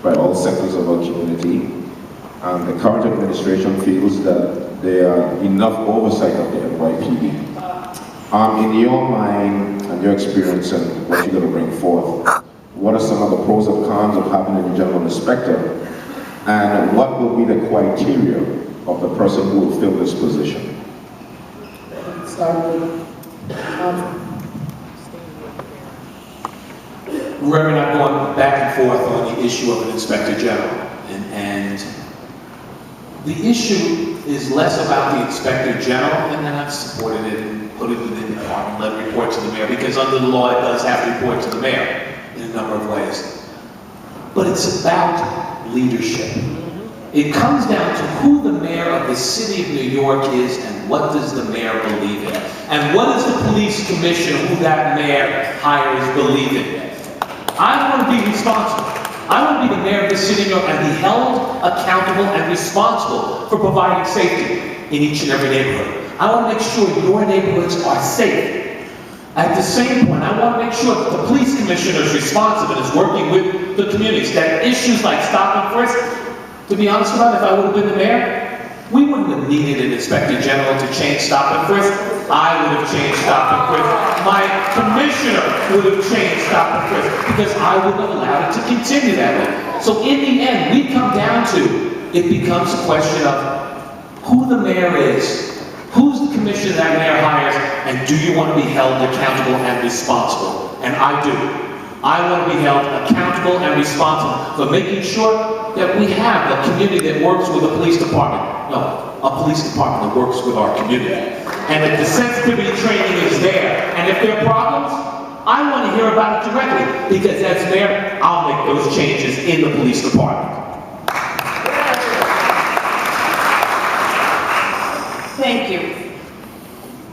by all sectors of our community. The current administration feels that there are enough oversight of the NYPD. In your mind and your experience and what you're going to bring forth, what are some of the pros and cons of having a general inspector? And what will be the criteria of the person who will fill this position? Reverend, I've gone back and forth on the issue of an inspector general, and the issue is less about the inspector general, and then I've supported it and put it within the department, let it report to the mayor, because under the law it does have to report to the mayor in a number of ways. But it's about leadership. It comes down to who the mayor of the city of New York is and what does the mayor believe in. And what does the police commissioner, who that mayor hires, believe in. I want to be responsible. I want to be the mayor of the city of New York and be held accountable and responsible for providing safety in each and every neighborhood. I want to make sure your neighborhoods are safe. At the same point, I want to make sure that the police commissioner is responsive and is working with the communities. That issues like stop and frisk, to be honest about it, if I would have been the mayor, we wouldn't have needed an inspector general to change stop and frisk. I would have changed stop and frisk. My commissioner would have changed stop and frisk because I wouldn't have allowed it to continue that way. So in the end, we come down to, it becomes a question of who the mayor is, who's the commissioner that mayor hires, and do you want to be held accountable and responsible? And I do. I want to be held accountable and responsible for making sure that we have a community that works with the police department. No, a police department that works with our community. And that the sensitivity training is there. And if there are problems, I want to hear about it directly, because as mayor, I'll make those changes in the police department. Thank you.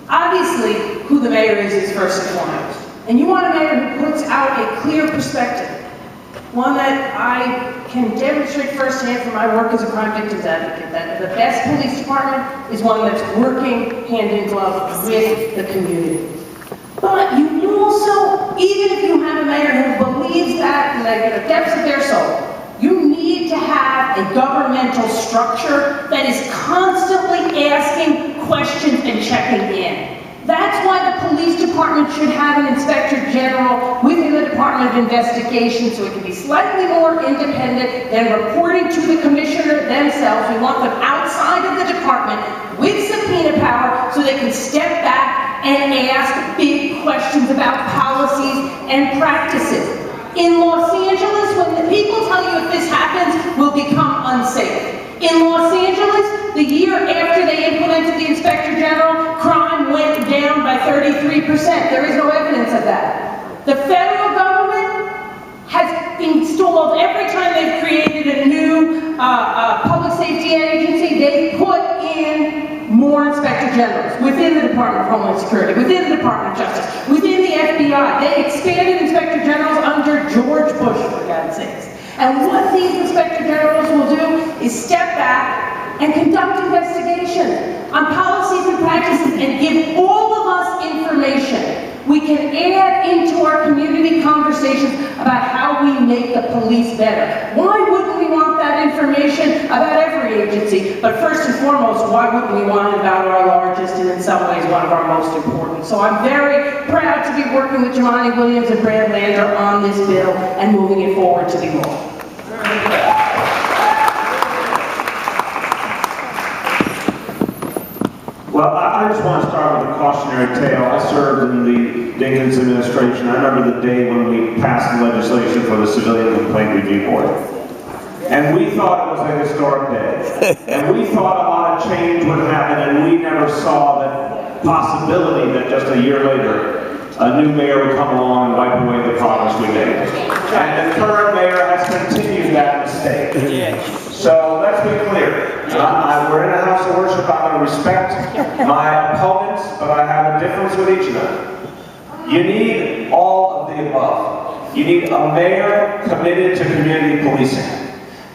Obviously, who the mayor is first and foremost. And you want a mayor who puts out a clear perspective. One that I can demonstrate firsthand from my work as a crime victims advocate, that the best police department is one that's working hand in glove with the community. But you also, even if you have a mayor who believes that in the depths of their soul, you need to have a governmental structure that is constantly asking questions and checking in. That's why the police department should have an inspector general within the Department of Investigation, so it can be slightly more independent than reporting to the commissioner themselves. We want them outside of the department with subpoena power so they can step back and ask big questions about policies and practices. In Los Angeles, when the people tell you if this happens, we'll become unsafe. In Los Angeles, the year after they implemented the Inspector General, crime went down by 33%. There is no evidence of that. The federal government has installed, every time they've created a new public safety agency, they put in more Inspector Generals within the Department of Homeland Security, within the Department of Justice, within the FBI. They expanded Inspector Generals under George Bush, for God's sakes. And what these Inspector Generals will do is step back and conduct investigations on policies and practices and give all of us information. We can add into our community conversations about how we make the police better. Why wouldn't we want that information about every agency? But first and foremost, why wouldn't we want it about our largest and in some ways one of our most important? So I'm very proud to be working with Jumaane Williams and Brad Lander on this bill and moving it forward to the law. Well, I just want to start with a cautionary tale. I served in the Dinkins administration. I remember the day when we passed the legislation for the Civilian Complaint Review Board. And we thought it was a historic day. And we thought a lot of change would happen, and we never saw the possibility that just a year later, a new mayor would come along and wipe away the progress we made. And the current mayor has continued that mistake. So let's be clear. We're in a house of worship. I'm going to respect my opponents, but I have a difference with each of them. You need all of the above. You need a mayor committed to community policing.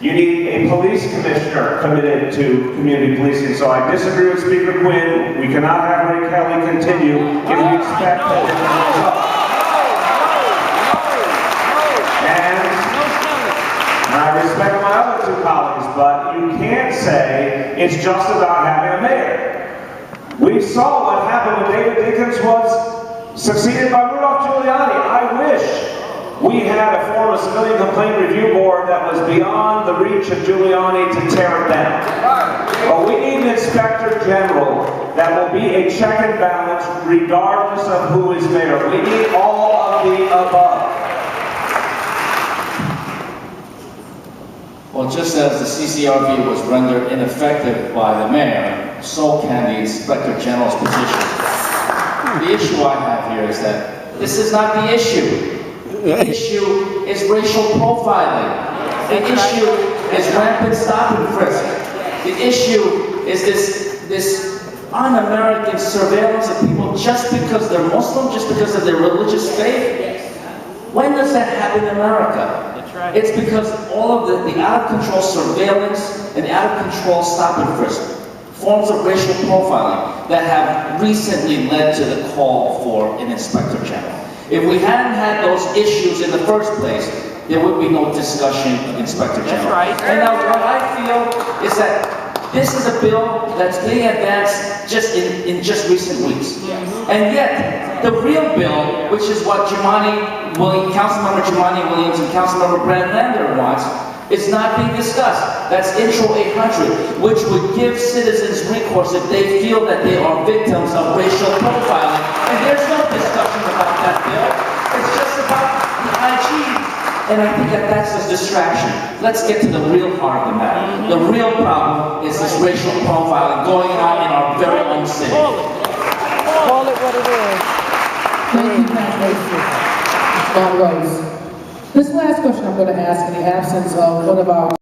You need a police commissioner committed to community policing. So I disagree with Speaker Quinn. We cannot have Ray Kelly continue if we expect that this will result. And I two colleagues, but you can't say it's just about having a mayor. We saw what happened when David Dinkins was succeeded by Rudolph Giuliani. I wish we had a form of civilian complaint review board that was beyond the reach of Giuliani to tear it down. But we need an inspector general that will be a check and balance regardless of who is mayor. We need all of the above. Well, just as the CCRV was rendered ineffective by the mayor, so can the Inspector General's position. The issue I have here is that this is not the issue. The issue is racial profiling. The issue is rampant stop and frisk. The issue is this un-American surveillance of people just because they're Muslim, just because of their religious faith. When does that happen in America? It's because all of the out-of-control surveillance and out-of-control stop and frisk, forms of racial profiling that have recently led to the call for an Inspector General. If we hadn't had those issues in the first place, there would be no discussion of Inspector General. That's right. And now what I feel is that this is a bill that's being advanced just in just recent weeks. And yet, the real bill, which is what Councilmember Jumaane Williams and Councilmember Brad Lander wants, is not being discussed. That's Intro 800, which would give citizens recourse if they feel that they are victims of racial profiling. And there's no discussion about that bill. It's just about the IG. And I think that that's a distraction. Let's get to the real heart of the matter. The real problem is this racial profiling going on in our very own city. Call it what it is. Thank you, Pat Rose. This last question I'm going to ask in the absence of one of our